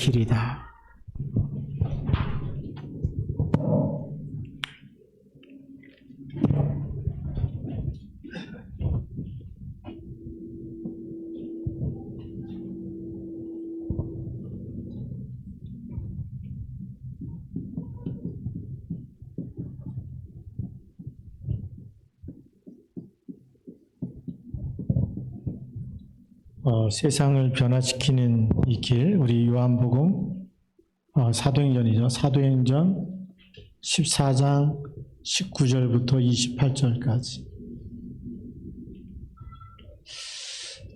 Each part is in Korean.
길이다. 세상을 변화시키는 이 길, 우리 요한복음 사도행전이죠. 사도행전 14장 19절부터 28절까지.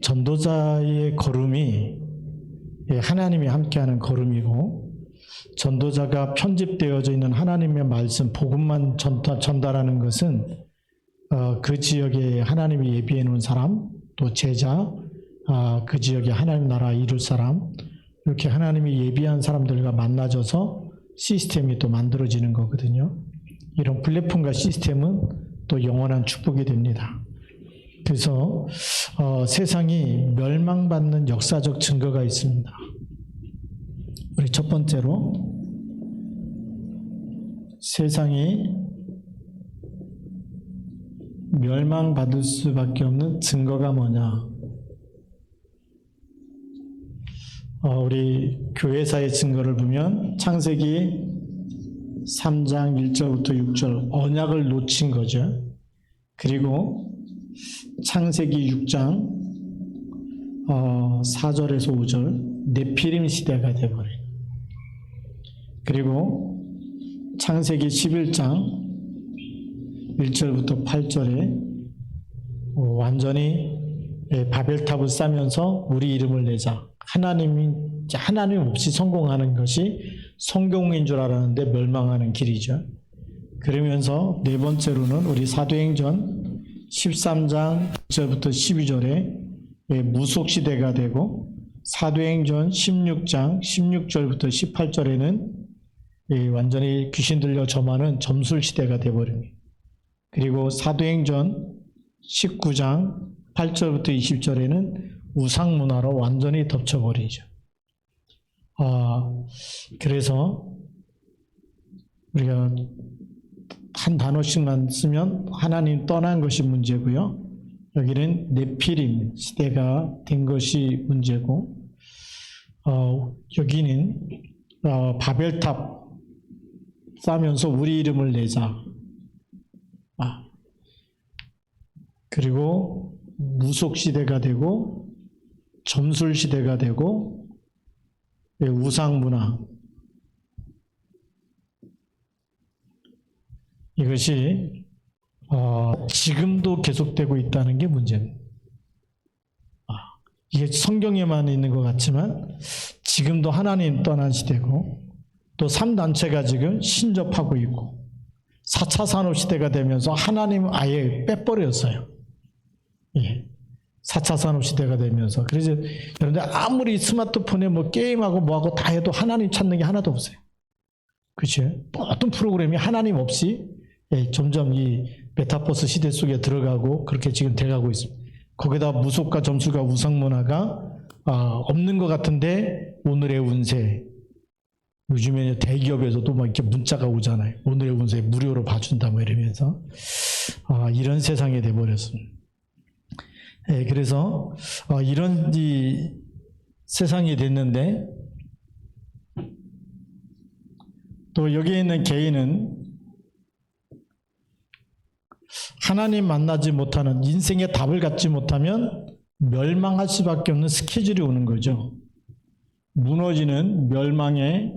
전도자의 걸음이 하나님이 함께하는 걸음이고, 전도자가 편집되어져 있는 하나님의 말씀, 복음만 전달하는 것은 그 지역에 하나님이 예비해 놓은 사람, 또 제자, 그 지역에 하나님 나라 이룰 사람, 이렇게 하나님이 예비한 사람들과 만나져서 시스템이 또 만들어지는 거거든요. 이런 플랫폼과 시스템은 또 영원한 축복이 됩니다. 그래서 세상이 멸망받는 역사적 증거가 있습니다. 우리 첫 번째로, 세상이 멸망받을 수밖에 없는 증거가 뭐냐? 우리 교회사의 증거를 보면 창세기 3장 1절부터 6절 언약을 놓친 거죠. 그리고 창세기 6장 4절에서 5절 네피림 시대가 되어버린. 그리고 창세기 11장 1절부터 8절에 완전히 바벨탑을 쌓으면서 우리 이름을 내자. 하나님 없이 성공하는 것이 성공인 줄 알았는데 멸망하는 길이죠. 그러면서 네 번째로는 우리 사도행전 13장 1절부터 12절에 무속시대가 되고, 사도행전 16장 16절부터 18절에는 완전히 귀신 들려 점하는 점술시대가 되어버립니다. 그리고 사도행전 19장 8절부터 20절에는 우상문화로 완전히 덮쳐버리죠. 그래서 우리가 한 단어씩만 쓰면 하나님 떠난 것이 문제고요. 여기는 네피림 시대가 된 것이 문제고, 여기는 바벨탑 쌓으면서 우리 이름을 내자. 그리고 무속시대가 되고 점술시대가 되고 우상문화, 이것이 지금도 계속되고 있다는 게 문제입니다. 이게 성경에만 있는 것 같지만 지금도 하나님 떠난 시대고, 또 3단체가 지금 신접하고 있고, 4차 산업시대가 되면서 하나님 아예 빼버렸어요. 4차 산업시대가 되면서. 그래서 여러분들 아무리 스마트폰에 뭐 게임하고 뭐하고 다 해도 하나님 찾는 게 하나도 없어요. 그렇죠? 어떤 프로그램이 하나님 없이 점점 이 메타버스 시대 속에 들어가고 그렇게 지금 돼가고 있습니다. 거기다 무속과 점술과 우상문화가 없는 것 같은데, 오늘의 운세, 요즘에 대기업에서도 막 이렇게 문자가 오잖아요. 오늘의 운세 무료로 봐준다 뭐 이러면서 이런 세상이 돼버렸습니다. 그래서 이런 이 세상이 됐는데, 또 여기에 있는 개인은 하나님 만나지 못하는, 인생의 답을 갖지 못하면 멸망할 수밖에 없는 스케줄이 오는 거죠. 무너지는 멸망의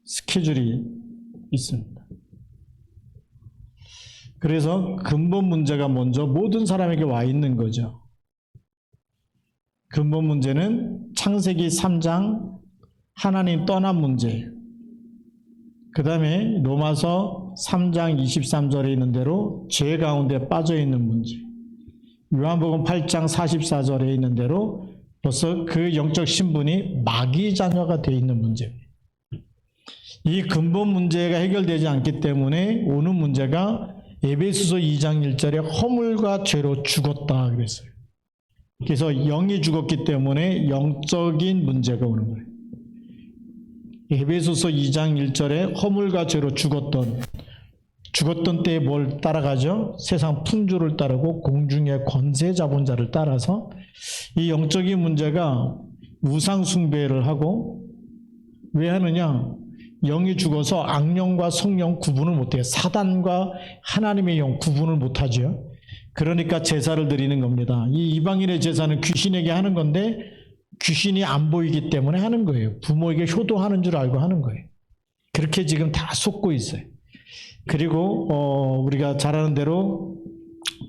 스케줄이 있습니다. 그래서 근본 문제가 먼저 모든 사람에게 와 있는 거죠. 근본 문제는 창세기 3장 하나님 떠난 문제, 그 다음에 로마서 3장 23절에 있는 대로 죄 가운데 빠져 있는 문제, 요한복음 8장 44절에 있는 대로 벌써 그 영적 신분이 마귀 자녀가 되어 있는 문제입니다. 이 근본 문제가 해결되지 않기 때문에 오는 문제가 에베소서 2장 1절에 허물과 죄로 죽었다 그랬어요. 그래서 영이 죽었기 때문에 영적인 문제가 오는 거예요. 에베소서 2장 1절에 허물과 죄로 죽었던 때에 뭘 따라가죠? 세상 풍조를 따르고 공중의 권세 잡은 자를 따라서 이 영적인 문제가 우상 숭배를 하고 왜 하느냐? 영이 죽어서 악령과 성령 구분을 못해요. 사단과 하나님의 영 구분을 못하죠. 그러니까 제사를 드리는 겁니다. 이 이방인의 제사는 귀신에게 하는 건데 귀신이 안 보이기 때문에 하는 거예요. 부모에게 효도하는 줄 알고 하는 거예요. 그렇게 지금 다 속고 있어요. 그리고 우리가 잘 아는 대로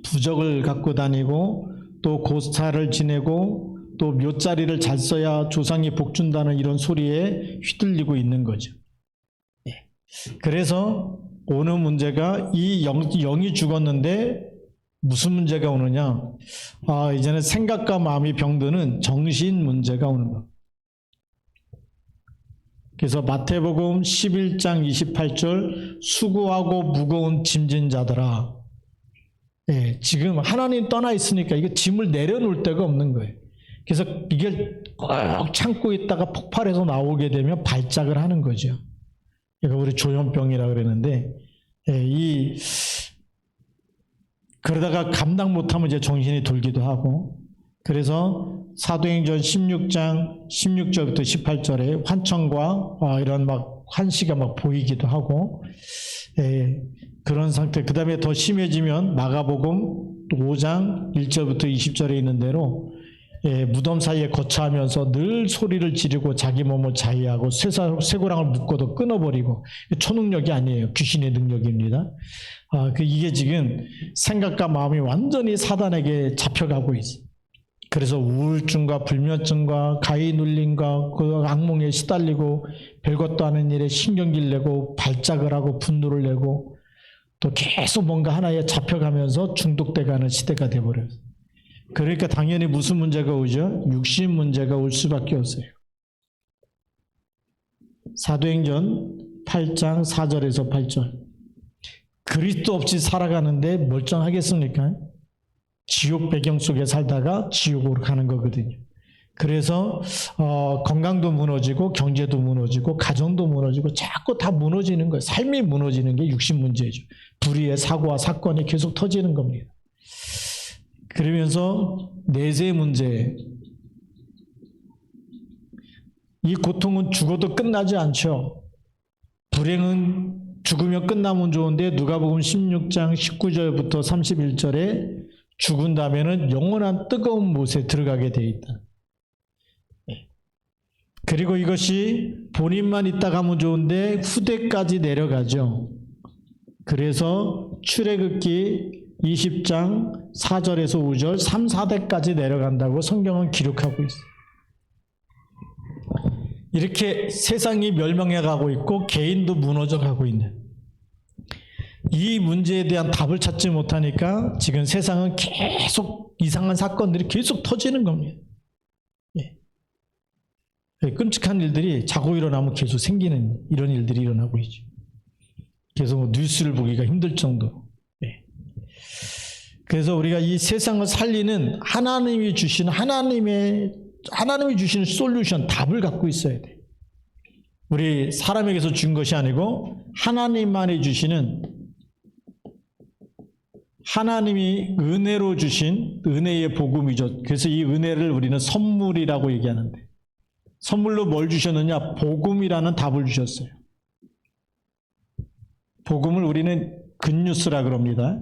부적을 갖고 다니고 또 고사를 지내고 또 묘자리를 잘 써야 조상이 복 준다는 이런 소리에 휘둘리고 있는 거죠. 그래서 오는 문제가 이 영이 죽었는데 무슨 문제가 오느냐? 이제는 생각과 마음이 병드는 정신 문제가 오는 것. 그래서 마태복음 11장 28절 수고하고 무거운 짐진 자들아. 지금 하나님 떠나 있으니까 이게 짐을 내려놓을 데가 없는 거예요. 그래서 이게 꼭 참고 있다가 폭발해서 나오게 되면 발작을 하는 거죠. 이거 우리 조현병이라고 그랬는데 그러다가 감당 못하면 이제 정신이 돌기도 하고 그래서 사도행전 16장 16절부터 18절에 환청과 이런 막 환시가 막 보이기도 하고 그런 상태. 그 다음에 더 심해지면 마가복음 5장 1절부터 20절에 있는 대로 무덤 사이에 거처하면서 늘 소리를 지르고 자기 몸을 자위하고 쇠고랑을 묶어도 끊어버리고 초능력이 아니에요. 귀신의 능력입니다. 이게 지금 생각과 마음이 완전히 사단에게 잡혀가고 있어요. 그래서 우울증과 불면증과 가위 눌림과 그 악몽에 시달리고 별것도 아닌 일에 신경질 내고 발작을 하고 분노를 내고 또 계속 뭔가 하나에 잡혀가면서 중독돼가는 시대가 돼버려요. 그러니까 당연히 무슨 문제가 오죠? 육신 문제가 올 수밖에 없어요. 사도행전 8장 4절에서 8절. 그리스도 없이 살아가는데 멀쩡하겠습니까? 지옥 배경 속에 살다가 지옥으로 가는 거거든요. 그래서 건강도 무너지고 경제도 무너지고 가정도 무너지고 자꾸 다 무너지는 거예요. 삶이 무너지는 게 육신 문제죠. 불의의 사고와 사건이 계속 터지는 겁니다. 그러면서 내세 문제, 이 고통은 죽어도 끝나지 않죠. 불행은 죽으면 끝나면 좋은데 누가복음 16장 19절부터 31절에 죽은 다음에는 영원한 뜨거운 못에 들어가게 되어 있다. 그리고 이것이 본인만 있다가 하면 좋은데 후대까지 내려가죠. 그래서 출애굽기 20장 4절에서 5절 3, 4대까지 내려간다고 성경은 기록하고 있어요. 이렇게 세상이 멸망해 가고 있고 개인도 무너져 가고 있는 이 문제에 대한 답을 찾지 못하니까 지금 세상은 계속 이상한 사건들이 계속 터지는 겁니다. 끔찍한 일들이 자고 일어나면 계속 생기는 이런 일들이 일어나고 있죠. 계속 뉴스를 보기가 힘들 정도. 그래서 우리가 이 세상을 살리는 하나님이 주신 솔루션, 답을 갖고 있어야 돼. 우리 사람에게서 준 것이 아니고 하나님만이 주시는, 하나님이 은혜로 주신 은혜의 복음이죠. 그래서 이 은혜를 우리는 선물이라고 얘기하는데, 선물로 뭘 주셨느냐? 복음이라는 답을 주셨어요. 복음을 우리는 굿뉴스라 그럽니다.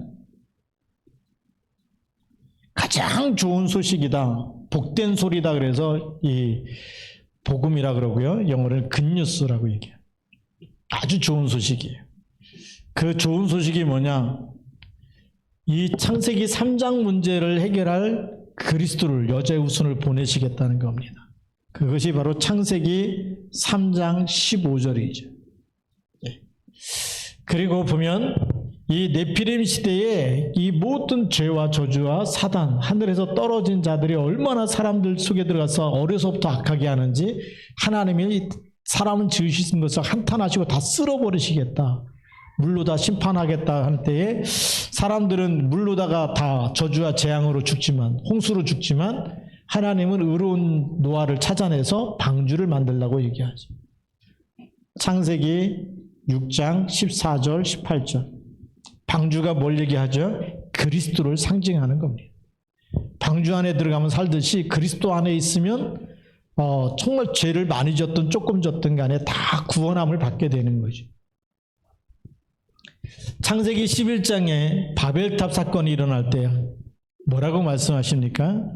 가장 좋은 소식이다. 복된 소리다. 그래서 이 복음이라 그러고요. 영어로는 굿뉴스라고 얘기해요. 아주 좋은 소식이에요. 그 좋은 소식이 뭐냐? 이 창세기 3장 문제를 해결할 그리스도를, 여자의 후손을 보내시겠다는 겁니다. 그것이 바로 창세기 3장 15절이죠. 그리고 보면 이 네피림 시대에 이 모든 죄와 저주와 사단, 하늘에서 떨어진 자들이 얼마나 사람들 속에 들어가서 어려서부터 악하게 하는지 하나님이 사람은 지으신 것을 한탄하시고 다 쓸어버리시겠다. 물로 다 심판하겠다 할 때에 사람들은 물로다가 다 저주와 재앙으로 죽지만, 홍수로 죽지만 하나님은 의로운 노아를 찾아내서 방주를 만들라고 얘기하죠. 창세기 6장 14절 18절. 방주가 뭘 얘기하죠? 그리스도를 상징하는 겁니다. 방주 안에 들어가면 살듯이 그리스도 안에 있으면 정말 죄를 많이 졌든 조금 졌든 간에 다 구원함을 받게 되는 거죠. 창세기 11장에 바벨탑 사건이 일어날 때 뭐라고 말씀하십니까?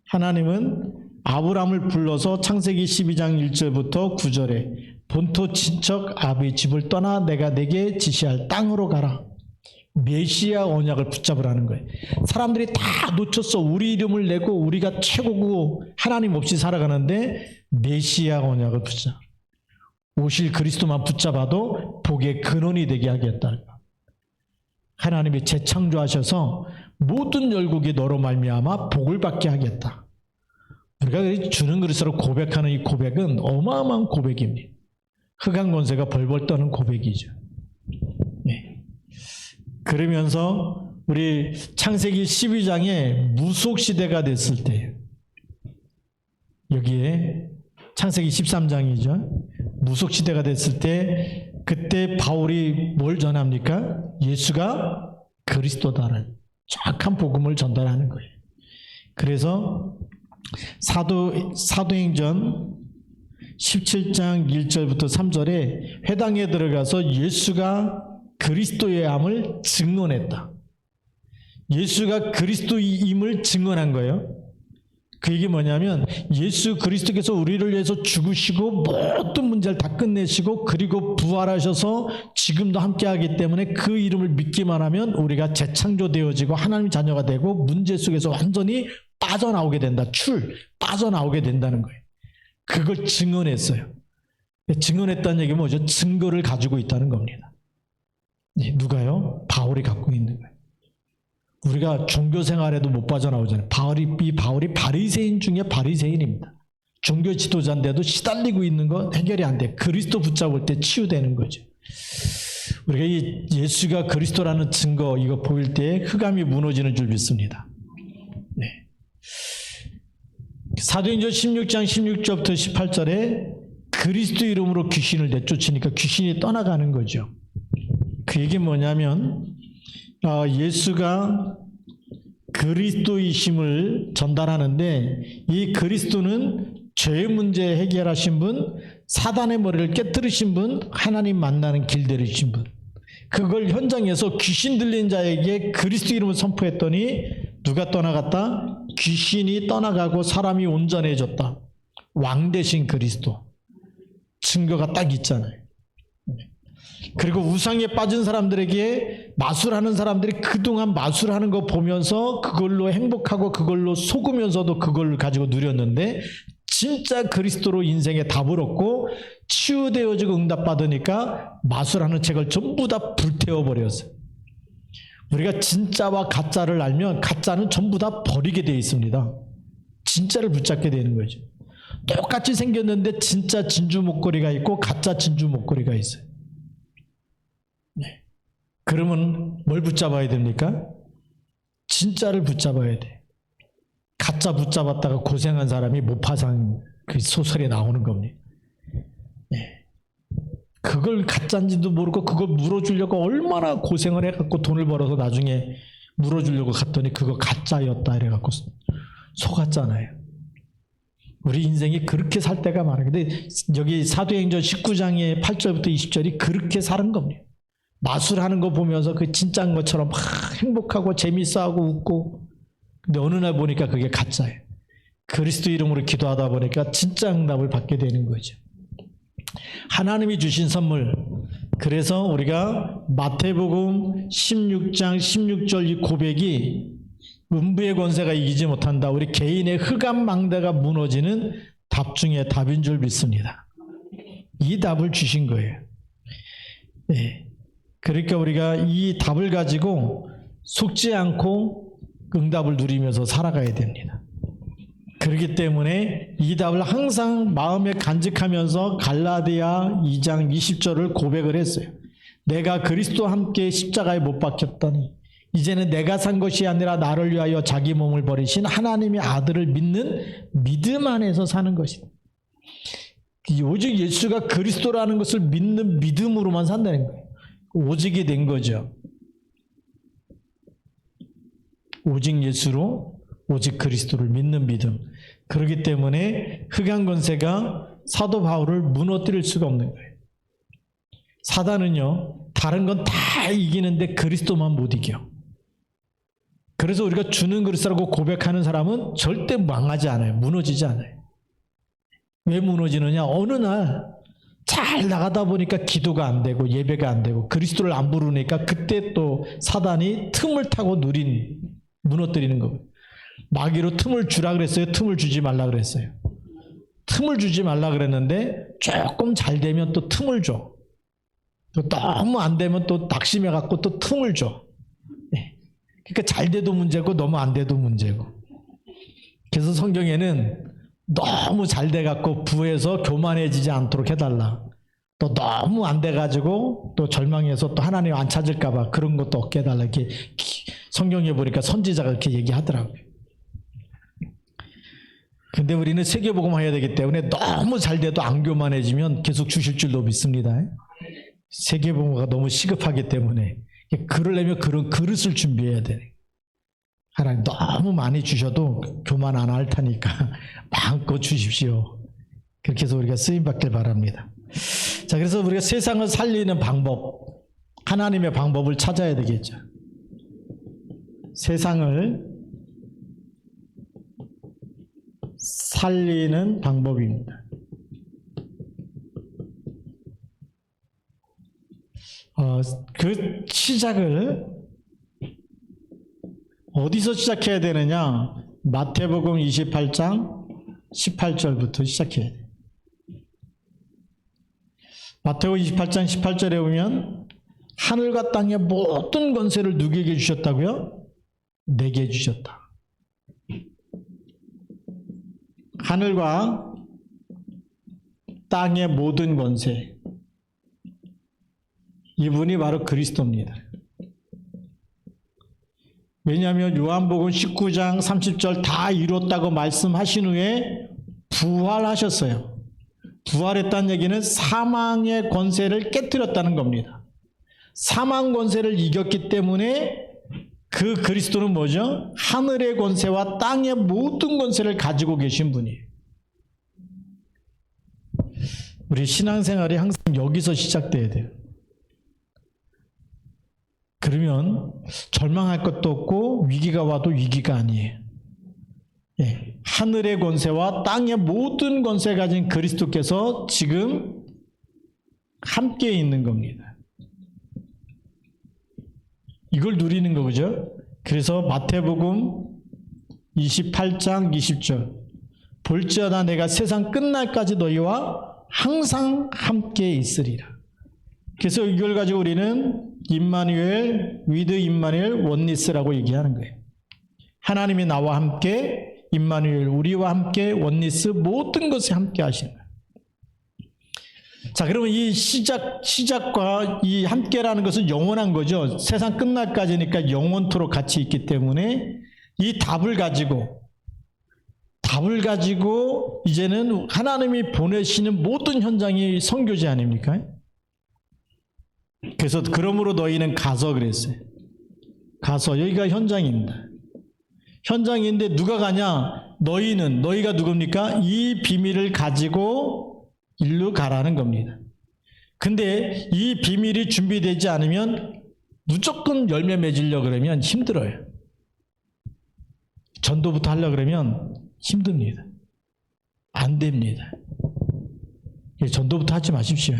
하나님은 아브람을 불러서 창세기 12장 1절부터 9절에 본토 친척 아비 집을 떠나 내가 내게 지시할 땅으로 가라. 메시아 언약을 붙잡으라는 거예요. 사람들이 다 놓쳤어. 우리 이름을 내고 우리가 최고고 하나님 없이 살아가는데 메시아 언약을 붙잡아. 오실 그리스도만 붙잡아도 복의 근원이 되게 하겠다. 하나님이 재창조하셔서 모든 열국이 너로 말미암아 복을 받게 하겠다. 우리가 주는 그리스도로 고백하는 이 고백은 어마어마한 고백입니다. 흑암 권세가 벌벌 떠는 고백이죠. 네. 그러면서 우리 창세기 12장에 무속시대가 됐을 때 여기에 창세기 13장이죠. 무속시대가 됐을 때 그때 바울이 뭘 전합니까? 예수가 그리스도다라는 정확한 복음을 전달하는 거예요. 그래서 사도행전 17장 1절부터 3절에 회당에 들어가서 예수가 그리스도의 암을 증언했다. 예수가 그리스도임을 증언한 거예요. 그 얘기 뭐냐면 예수 그리스도께서 우리를 위해서 죽으시고 모든 문제를 다 끝내시고 그리고 부활하셔서 지금도 함께하기 때문에 그 이름을 믿기만 하면 우리가 재창조되어지고 하나님 자녀가 되고 문제 속에서 완전히 빠져나오게 된다. 빠져나오게 된다는 거예요. 그걸 증언했어요. 증언했다는 얘기는 뭐죠? 증거를 가지고 있다는 겁니다. 누가요? 바울이 갖고 있는 거예요. 우리가 종교 생활에도 못 빠져나오잖아요. 바울이 바리새인 중에 바리새인입니다. 종교 지도자인데도 시달리고 있는 거 해결이 안 돼. 그리스도 붙잡을 때 치유되는 거죠. 우리가 이 예수가 그리스도라는 증거 이거 보일 때 흑암이 무너지는 줄 믿습니다. 네. 사도행전 16장 16절부터 18절에 그리스도 이름으로 귀신을 내쫓으니까 귀신이 떠나가는 거죠. 그 얘기 뭐냐면 예수가 그리스도이심을 전달하는데 이 그리스도는 죄의 문제 해결하신 분, 사단의 머리를 깨뜨리신 분, 하나님 만나는 길 되신 분. 그걸 현장에서 귀신 들린 자에게 그리스도 이름을 선포했더니 누가 떠나갔다? 귀신이 떠나가고 사람이 온전해졌다. 왕 대신 그리스도. 증거가 딱 있잖아요. 그리고 우상에 빠진 사람들에게 마술하는 사람들이 그동안 마술하는 거 보면서 그걸로 행복하고 그걸로 속으면서도 그걸 가지고 누렸는데 진짜 그리스도로 인생에 답을 얻고 치유되어지고 응답받으니까 마술하는 책을 전부 다 불태워버렸어요. 우리가 진짜와 가짜를 알면 가짜는 전부 다 버리게 되어 있습니다. 진짜를 붙잡게 되는 거죠. 똑같이 생겼는데 진짜 진주 목걸이가 있고 가짜 진주 목걸이가 있어요. 네. 그러면 뭘 붙잡아야 됩니까? 진짜를 붙잡아야 돼. 가짜 붙잡았다가 고생한 사람이 모파상 그 소설에 나오는 겁니다. 네. 그걸 가짜인지도 모르고 그걸 물어주려고 얼마나 고생을 해갖고 돈을 벌어서 나중에 물어주려고 갔더니 그거 가짜였다 이래갖고 속았잖아요. 우리 인생이 그렇게 살 때가 많아요. 근데 여기 사도행전 19장의 8절부터 20절이 그렇게 사는 겁니다. 마술하는 거 보면서 그 진짜인 것처럼 막 행복하고 재밌어하고 웃고 근데 어느 날 보니까 그게 가짜예요. 그리스도 이름으로 기도하다 보니까 진짜 응답을 받게 되는 거죠. 하나님이 주신 선물. 그래서 우리가 마태복음 16장 16절 이 고백이 음부의 권세가 이기지 못한다. 우리 개인의 흑암 망대가 무너지는 답 중에 답인 줄 믿습니다. 이 답을 주신 거예요. 네. 그러니까 우리가 이 답을 가지고 속지 않고 응답을 누리면서 살아가야 됩니다. 그렇기 때문에 이 답을 항상 마음에 간직하면서 갈라디아 2장 20절을 고백을 했어요. 내가 그리스도와 함께 십자가에 못 박혔더니 이제는 내가 산 것이 아니라 나를 위하여 자기 몸을 버리신 하나님의 아들을 믿는 믿음 안에서 사는 것이다. 오직 예수가 그리스도라는 것을 믿는 믿음으로만 산다는 거예요. 오직이 된 거죠. 오직 예수로 오직 그리스도를 믿는 믿음. 그렇기 때문에 흑암 권세가 사도 바울을 무너뜨릴 수가 없는 거예요. 사단은요, 다른 건 다 이기는데 그리스도만 못 이겨. 그래서 우리가 주는 그리스도라고 고백하는 사람은 절대 망하지 않아요. 무너지지 않아요. 왜 무너지느냐? 어느 날 잘 나가다 보니까 기도가 안 되고 예배가 안 되고 그리스도를 안 부르니까 그때 또 사단이 틈을 타고 무너뜨리는 거예요. 마귀로 틈을 주라 그랬어요? 틈을 주지 말라 그랬어요? 틈을 주지 말라 그랬는데 조금 잘 되면 또 틈을 줘. 또 너무 안 되면 또 낙심해 갖고 또 틈을 줘. 그러니까 잘 돼도 문제고 너무 안 돼도 문제고. 그래서 성경에는 너무 잘 돼 갖고 부에서 교만해지지 않도록 해달라. 또 너무 안 돼 가지고 또 절망해서 또 하나님 안 찾을까 봐 그런 것도 없게 해달라. 이렇게 성경에 보니까 선지자가 이렇게 얘기하더라고요. 근데 우리는 세계복음 해야 되기 때문에 너무 잘 돼도 안 교만해지면 계속 주실 줄로 믿습니다. 세계복음가 너무 시급하기 때문에 그러려면 그런 그릇을 준비해야 돼. 하나님 너무 많이 주셔도 교만 안 할 테니까 마음껏 주십시오. 그렇게 해서 우리가 쓰임받길 바랍니다. 자, 그래서 우리가 세상을 살리는 방법, 하나님의 방법을 찾아야 되겠죠. 세상을 살리는 방법입니다. 그 시작을 어디서 시작해야 되느냐? 마태복음 28장 18절부터 시작해야 돼요. 마태복음 28장 18절에 보면 하늘과 땅의 모든 권세를 누구에게 주셨다고요? 내게 주셨다. 하늘과 땅의 모든 권세. 이분이 바로 그리스도입니다. 왜냐하면 요한복음 19장 30절 다 이뤘다고 말씀하신 후에 부활하셨어요. 부활했다는 얘기는 사망의 권세를 깨뜨렸다는 겁니다. 사망 권세를 이겼기 때문에 그 그리스도는 뭐죠? 하늘의 권세와 땅의 모든 권세를 가지고 계신 분이에요. 우리 신앙생활이 항상 여기서 시작돼야 돼요. 그러면 절망할 것도 없고 위기가 와도 위기가 아니에요. 예, 하늘의 권세와 땅의 모든 권세 가진 그리스도께서 지금 함께 있는 겁니다. 이걸 누리는 거죠. 그래서 마태복음 28장 20절 볼지어다 내가 세상 끝날까지 너희와 항상 함께 있으리라. 그래서 이걸 가지고 우리는 임마누엘, 위드 임마누엘 원니스라고 얘기하는 거예요. 하나님이 나와 함께, 임마누엘 우리와 함께, 원니스 모든 것에 함께 하시는 거예요. 자, 그러면 이 시작과 이 함께라는 것은 영원한 거죠. 세상 끝날까지니까 영원토록 같이 있기 때문에 이 답을 가지고 이제는 하나님이 보내시는 모든 현장이 선교제 아닙니까? 그래서 그러므로 너희는 가서 그랬어요. 가서 여기가 현장입니다. 현장인데 누가 가냐? 너희가 누굽니까? 이 비밀을 가지고 일로 가라는 겁니다. 근데 이 비밀이 준비되지 않으면 무조건 열매 맺으려고 그러면 힘들어요. 전도부터 하려고 그러면 힘듭니다. 안 됩니다. 전도부터 하지 마십시오.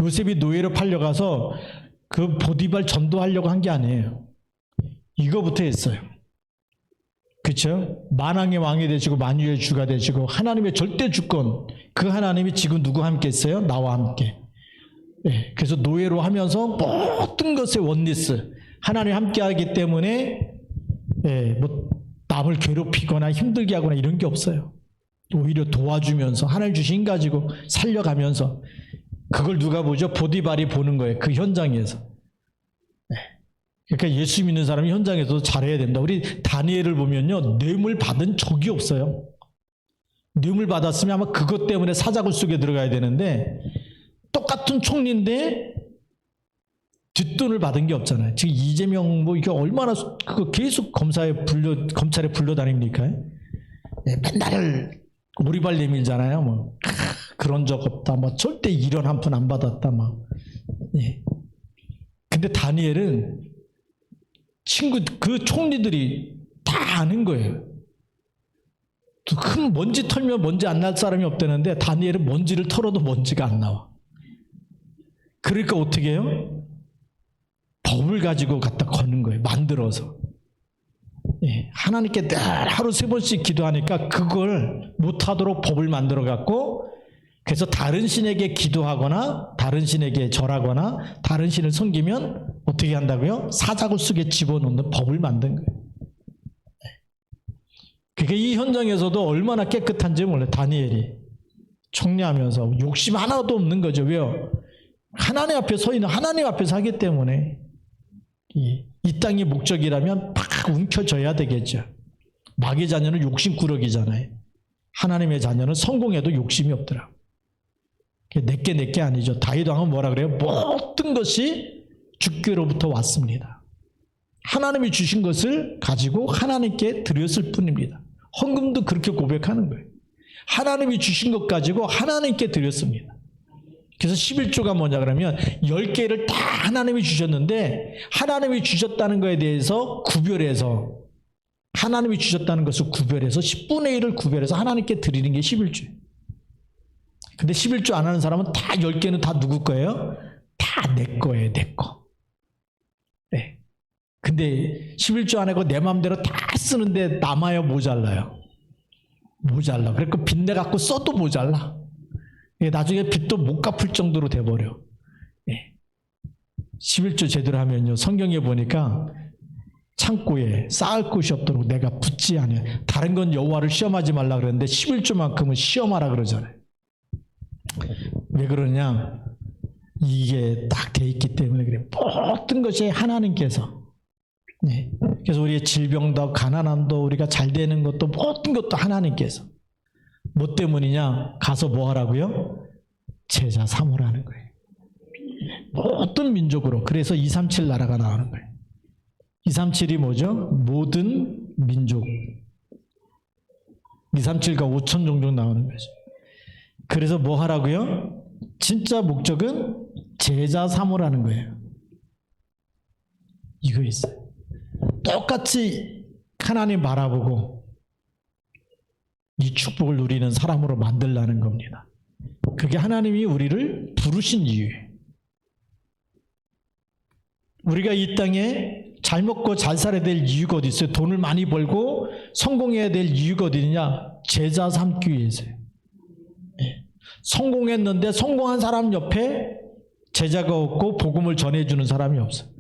요셉이 노예로 팔려가서 그 보디발 전도하려고 한 게 아니에요. 이거부터 했어요. 그렇죠? 만왕의 왕이 되시고 만유의 주가 되시고 하나님의 절대 주권, 그 하나님이 지금 누구와 함께 있어요? 나와 함께. 네, 그래서 노예로 하면서 모든 것에 원리스, 하나님이 함께 하기 때문에 뭐 남을 괴롭히거나 힘들게 하거나 이런 게 없어요. 오히려 도와주면서 하나님 주신 힘 가지고 살려가면서 그걸 누가 보죠? 보디발이 보는 거예요. 그 현장에서. 그러니까 예수 믿는 사람이 현장에서도 잘해야 된다. 우리 다니엘을 보면요, 뇌물 받은 적이 없어요. 뇌물 받았으면 아마 그것 때문에 사자굴 속에 들어가야 되는데 똑같은 총리인데 뒷돈을 받은 게 없잖아요. 지금 이재명 뭐 이게 얼마나 그거 계속 검찰에 불러다닙니까? 네, 맨날 오리발 내밀잖아요. 뭐 그런 적 없다. 뭐 절대 1원 한 푼 안 받았다. 막. 예. 근데 다니엘은 그 총리들이 다 아는 거예요. 큰 먼지 털면 먼지 안 날 사람이 없다는데 다니엘은 먼지를 털어도 먼지가 안 나와. 그러니까 어떻게 해요? 법을 가지고 갖다 거는 거예요. 만들어서. 예, 하나님께 늘 하루 3번씩 기도하니까 그걸 못하도록 법을 만들어 갖고 그래서 다른 신에게 기도하거나 다른 신에게 절하거나 다른 신을 섬기면 어떻게 한다고요? 사자굴 속에 집어넣는 법을 만든 거예요. 그게 이 현장에서도 얼마나 깨끗한지 몰라요. 다니엘이 총리하면서 욕심 하나도 없는 거죠. 왜요? 하나님 앞에 서 있는 하나님 앞에서 하기 때문에 이 땅의 목적이라면 팍 움켜져야 되겠죠. 마귀 자녀는 욕심꾸러기잖아요. 하나님의 자녀는 성공해도 욕심이 없더라. 내게 아니죠. 다윗 왕은 뭐라 그래요? 모든 것이 주께로부터 왔습니다. 하나님이 주신 것을 가지고 하나님께 드렸을 뿐입니다. 헌금도 그렇게 고백하는 거예요. 하나님이 주신 것 가지고 하나님께 드렸습니다. 그래서 11조가 뭐냐 그러면 10개를 다 하나님이 주셨는데 하나님이 주셨다는 것에 대해서 구별해서 하나님이 주셨다는 것을 구별해서 10분의 1을 구별해서 하나님께 드리는 게 11조예요. 근데 11조 안 하는 사람은 다 10개는 다 누구 거예요? 다 내 거예요. 내 거. 네. 근데 11조 안 하고 내 마음대로 다 쓰는데 남아요? 모자라요? 모자라. 그러니까 빚내 갖고 써도 모자라. 나중에 빚도 못 갚을 정도로 돼버려. 11조 제대로 하면요. 성경에 보니까 창고에 쌓을 곳이 없도록 내가 붙지 않아요. 다른 건 여호와를 시험하지 말라 그러는데 11조만큼은 시험하라 그러잖아요. 왜 그러냐? 이게 딱 돼 있기 때문에 그래요. 모든 것이 하나님께서. 네. 그래서 우리의 질병도 가난함도 우리가 잘 되는 것도 모든 것도 하나님께서. 뭐 때문이냐? 가서 뭐 하라고요? 제자 삼으라는 거예요. 모든 민족으로. 그래서 237 나라가 나오는 거예요. 237이 뭐죠? 모든 민족. 237가 5천 종족 나오는 거죠. 그래서 뭐 하라고요? 진짜 목적은 제자 삼으라는 거예요. 이거 있어요. 똑같이 하나님 바라보고 이 축복을 누리는 사람으로 만들라는 겁니다. 그게 하나님이 우리를 부르신 이유예요. 우리가 이 땅에 잘 먹고 잘 살아야 될 이유가 어디 있어요? 돈을 많이 벌고 성공해야 될 이유가 어디 있냐? 제자 삼기 위해서요. 성공했는데 성공한 사람 옆에 제자가 없고 복음을 전해주는 사람이 없어요.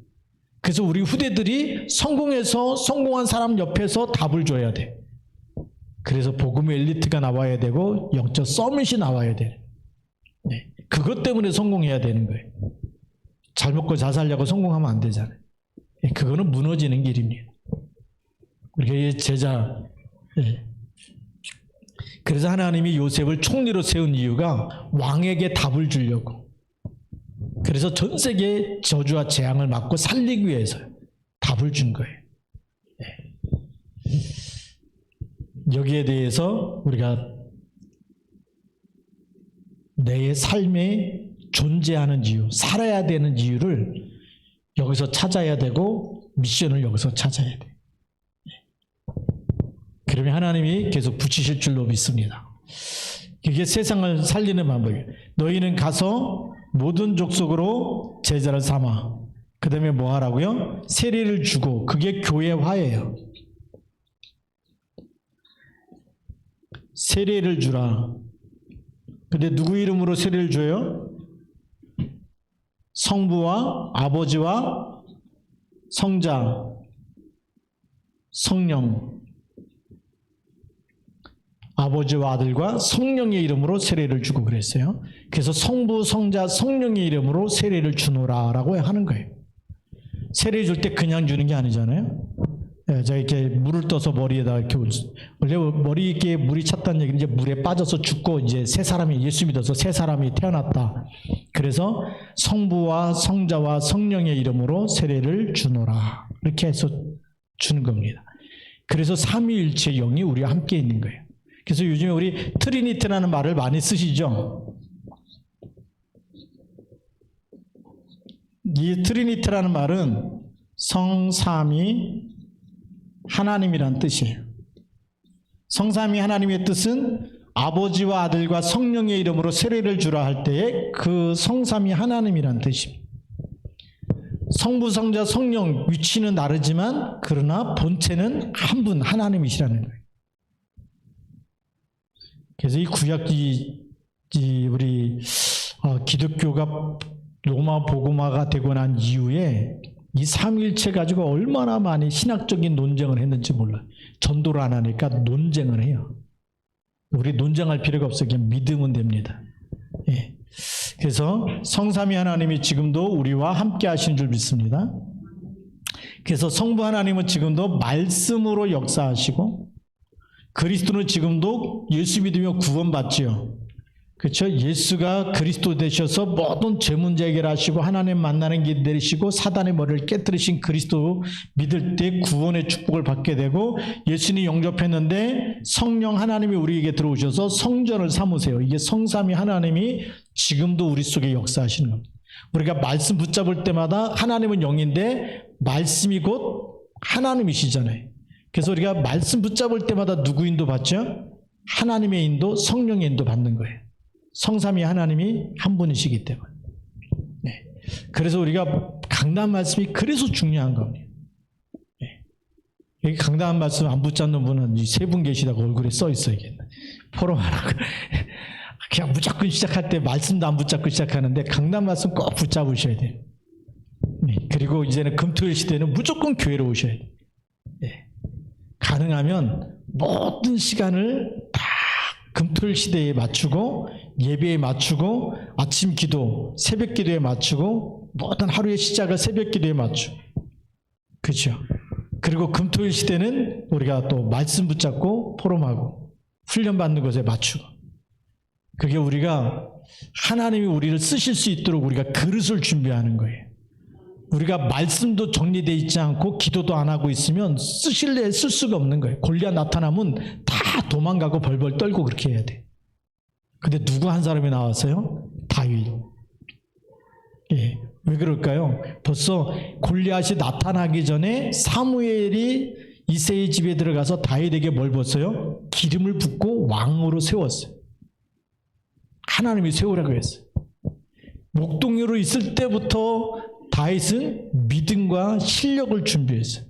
그래서 우리 후대들이 성공해서 성공한 사람 옆에서 답을 줘야 돼. 그래서 복음의 엘리트가 나와야 되고 영적 서밋이 나와야 돼. 네. 그것 때문에 성공해야 되는 거예요. 잘 먹고 잘 살려고 성공하면 안 되잖아요. 그거는 무너지는 길입니다. 우리가 제자. 네. 그래서 하나님이 요셉을 총리로 세운 이유가 왕에게 답을 주려고. 그래서 전 세계의 저주와 재앙을 막고 살리기 위해서 답을 준 거예요. 여기에 대해서 우리가 내 삶에 존재하는 이유, 살아야 되는 이유를 여기서 찾아야 되고 미션을 여기서 찾아야 돼요. 그러면 하나님이 계속 붙이실 줄로 믿습니다. 이게 세상을 살리는 방법이에요. 너희는 가서 모든 족속으로 제자를 삼아. 그 다음에 뭐 하라고요? 세례를 주고. 그게 교회화예요. 세례를 주라. 근데 누구 이름으로 세례를 줘요? 성부와 아버지와 성자, 성령. 아버지와 아들과 성령의 이름으로 세례를 주고 그랬어요. 그래서 성부, 성자, 성령의 이름으로 세례를 주노라라고 하는 거예요. 세례 줄 때 그냥 주는 게 아니잖아요. 제가 이렇게 물을 떠서 머리에다 이렇게 원래 머리에 물이 찼다는 얘기는 이제 물에 빠져서 죽고 이제 새 사람이 예수 믿어서 새 사람이 태어났다. 그래서 성부와 성자와 성령의 이름으로 세례를 주노라. 이렇게 해서 주는 겁니다. 그래서 삼위일체 영이 우리와 함께 있는 거예요. 그래서 요즘에 우리 트리니티라는 말을 많이 쓰시죠. 이 트리니티라는 말은 성삼위 하나님이란 뜻이에요. 성삼위 하나님의 뜻은 아버지와 아들과 성령의 이름으로 세례를 주라 할 때에 그 성삼위 하나님이란 뜻입니다. 성부, 성자, 성령 위치는 다르지만 그러나 본체는 한 분 하나님이시라는 거예요. 그래서 이 구약 우리 기독교가 로마 복음화가 되고 난 이후에 이 삼위일체 가지고 얼마나 많이 신학적인 논쟁을 했는지 몰라요. 전도를 안 하니까 논쟁을 해요. 우리 논쟁할 필요가 없어요. 그냥 믿으면 됩니다. 예. 그래서 성삼위 하나님이 지금도 우리와 함께 하시는 줄 믿습니다. 그래서 성부 하나님은 지금도 말씀으로 역사하시고 그리스도는 지금도 예수 믿으며 구원받지요. 그렇죠? 예수가 그리스도 되셔서 모든 죄 문제 해결하시고 하나님 만나는 길 내리시고 사단의 머리를 깨뜨리신 그리스도 믿을 때 구원의 축복을 받게 되고 예수님이 영접했는데 성령 하나님이 우리에게 들어오셔서 성전을 삼으세요. 이게 성삼위 하나님이 지금도 우리 속에 역사하시는 겁니다. 우리가 말씀 붙잡을 때마다 하나님은 영인데 말씀이 곧 하나님이시잖아요. 그래서 우리가 말씀 붙잡을 때마다 누구 인도 받죠? 하나님의 인도, 성령의 인도 받는 거예요. 성삼위 하나님이 한 분이시기 때문에. 네. 그래서 우리가 강단 말씀이 그래서 중요한 겁니다. 네. 여기 강단 말씀 안 붙잡는 분은 세 분 계시다고 얼굴에 써 있어야겠네. 포럼하라고. 그냥 무조건 시작할 때 말씀도 안 붙잡고 시작하는데 강단 말씀 꼭 붙잡으셔야 돼요. 네. 그리고 이제는 금토일 시대는 무조건 교회로 오셔야 돼요. 네. 가능하면 모든 시간을 다 금토일 시대에 맞추고 예배에 맞추고 아침 기도, 새벽 기도에 맞추고 모든 하루의 시작을 새벽 기도에 맞추고 그렇죠. 그리고 금토일 시대는 우리가 또 말씀 붙잡고 포럼하고 훈련받는 것에 맞추고 그게 우리가 하나님이 우리를 쓰실 수 있도록 우리가 그릇을 준비하는 거예요. 우리가 말씀도 정리되어 있지 않고 기도도 안 하고 있으면 쓰실래 쓸 수가 없는 거예요. 골리앗 나타나면 다 도망가고 벌벌 떨고 그렇게 해야 돼. 근데 누구 한 사람이 나왔어요? 다윗. 예. 왜 그럴까요? 벌써 골리앗이 나타나기 전에 사무엘이 이새의 집에 들어가서 다윗에게 뭘 줬어요? 기름을 붓고 왕으로 세웠어요. 하나님이 세우라고 했어요. 목동으로 있을 때부터 다윗은 믿음과 실력을 준비했어요.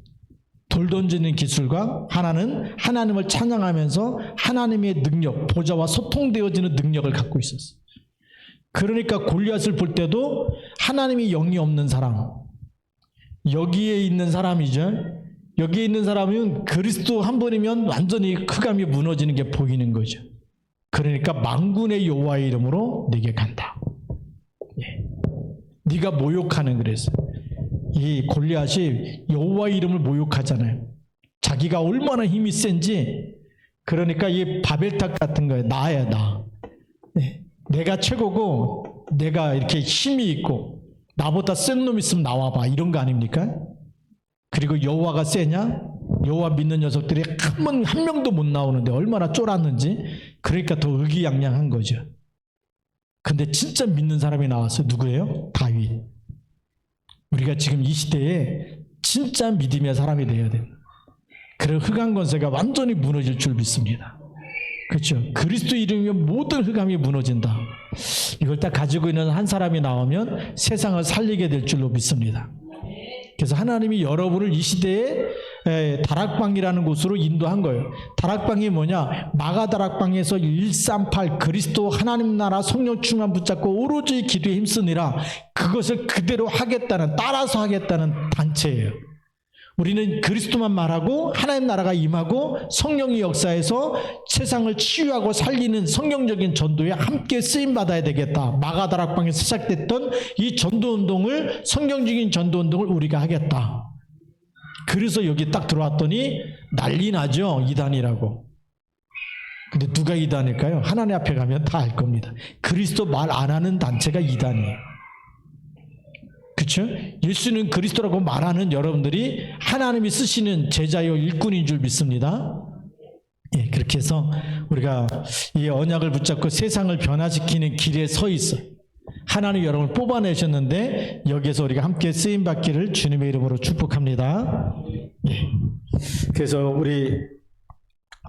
돌 던지는 기술과 하나는 하나님을 찬양하면서 하나님의 능력, 보좌와 소통되어지는 능력을 갖고 있었어요. 그러니까 골리앗을 볼 때도 하나님이 영이 없는 사람, 여기에 있는 사람이죠. 여기에 있는 사람은 그리스도 한 번이면 완전히 흑암이 무너지는 게 보이는 거죠. 그러니까 만군의 여호와의 이름으로 네게 간다. 예. 네가 모욕하는 그래서 이 골리앗이 여호와의 이름을 모욕하잖아요. 자기가 얼마나 힘이 센지. 그러니까 이 바벨탑 같은 거예요. 나야 나. 네. 내가 최고고 내가 이렇게 힘이 있고 나보다 센 놈 있으면 나와봐 이런 거 아닙니까? 그리고 여호와가 세냐? 여호와 믿는 녀석들이 한 명도 못 나오는데 얼마나 쫄았는지. 그러니까 더 의기양양한 거죠. 근데 진짜 믿는 사람이 나왔어요. 누구예요? 다윗. 우리가 지금 이 시대에 진짜 믿음의 사람이 되어야 됩니다. 그런 흑암 권세가 완전히 무너질 줄 믿습니다. 그렇죠? 그리스도 이름이면 모든 흑암이 무너진다. 이걸 딱 가지고 있는 한 사람이 나오면 세상을 살리게 될 줄로 믿습니다. 그래서 하나님이 여러분을 이 시대에 다락방이라는 곳으로 인도한 거예요. 다락방이 뭐냐? 마가다락방에서 138 그리스도 하나님 나라 성령 충만 붙잡고 오로지 기도에 힘쓰니라. 그것을 그대로 하겠다는, 따라서 하겠다는 단체예요. 우리는 그리스도만 말하고 하나님 나라가 임하고 성령이 역사해서 세상을 치유하고 살리는 성령적인 전도에 함께 쓰임받아야 되겠다. 마가다락방에서 시작됐던 이 전도운동을, 성경적인 전도운동을 우리가 하겠다. 그래서 여기 딱 들어왔더니 난리 나죠. 이단이라고. 근데 누가 이단일까요? 하나님 앞에 가면 다 알 겁니다. 그리스도 말 안 하는 단체가 이단이에요. 그렇죠? 예수는 그리스도라고 말하는 여러분들이 하나님이 쓰시는 제자요 일꾼인 줄 믿습니다. 예, 그렇게 해서 우리가 이 언약을 붙잡고 세상을 변화시키는 길에 서 있어요. 하나님 여러분을 뽑아내셨는데 여기에서 우리가 함께 쓰임받기를 주님의 이름으로 축복합니다. 예. 그래서 우리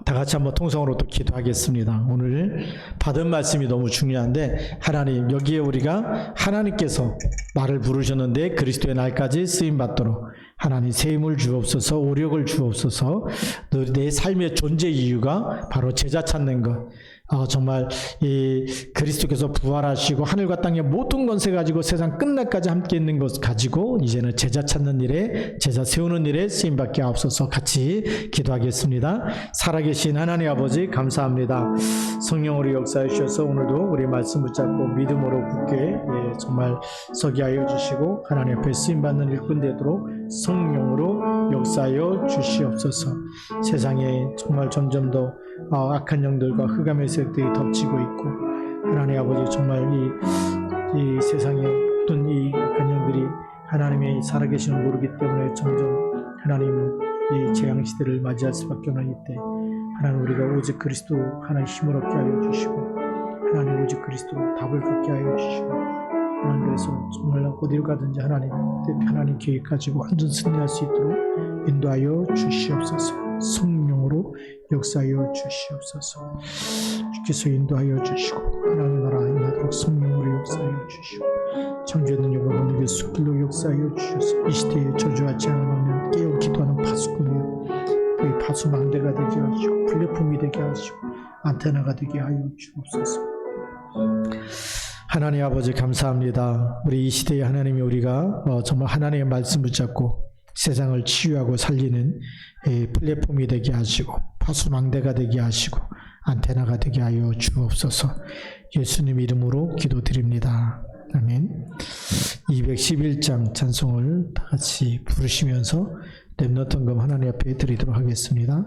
다 같이 한번 통성으로 또 기도하겠습니다. 오늘 받은 말씀이 너무 중요한데 하나님 여기에 우리가 하나님께서 나를 부르셨는데 그리스도의 날까지 쓰임받도록 하나님 새 힘을 주옵소서, 오력을 주옵소서. 내 삶의 존재 이유가 바로 제자 찾는 것. 정말 이 그리스도께서 부활하시고 하늘과 땅의 모든 권세 가지고 세상 끝날까지 함께 있는 것 가지고 이제는 제자 찾는 일에, 제자 세우는 일에 쓰임받게 하옵소서. 같이 기도하겠습니다. 살아계신 하나님 아버지 감사합니다. 성령으로 역사해 주셔서 오늘도 우리 말씀 붙잡고 믿음으로 굳게 정말 서게 하여 주시고 하나님 앞에 쓰임받는 일꾼 되도록 성령으로 역사하여 주시옵소서. 세상에 정말 점점 더 악한 영들과 흑암의 세력들이 덮치고 있고 하나님 아버지 정말 이 세상에 어떤 이 악한 영들이 하나님의 살아계심을 모르기 때문에 점점 하나님은 이 재앙시대를 맞이할 수밖에 없는 이때 하나님 우리가 오직 그리스도 하나님 힘을 얻게 하여 주시고 하나님 오직 그리스도 답을 갖게 하여 주시고 하나님 그래서 정말 어디로 가든지 하나님 계획 가지고 완전 승리할 수 있도록 인도하여 주시옵소서. 성령으로 역사하여 주시옵소서. 주께서 인도하여 주시고 하나님의 나라 임하도록 성령으로 역사하여 주시고 창조했는 영광을 예수 그리스도로 역사하여 주셔서 이 시대에 저주하지 않으면 깨어 기도하는 파수꾼이요 그 파수망대가 되게 하시고 플랫폼이 되게 하시고 안테나가 되게 하여 주옵소서. 하나님 아버지 감사합니다. 우리 이 시대에 하나님이 우리가 정말 하나님의 말씀 붙잡고 세상을 치유하고 살리는 플랫폼이 되게 하시고 파수망대가 되게 하시고 안테나가 되게 하여 주옵소서. 예수님 이름으로 기도드립니다. 아멘. 211장 찬송을 다 같이 부르시면서 렘넌트 헌금 하나님 앞에 드리도록 하겠습니다.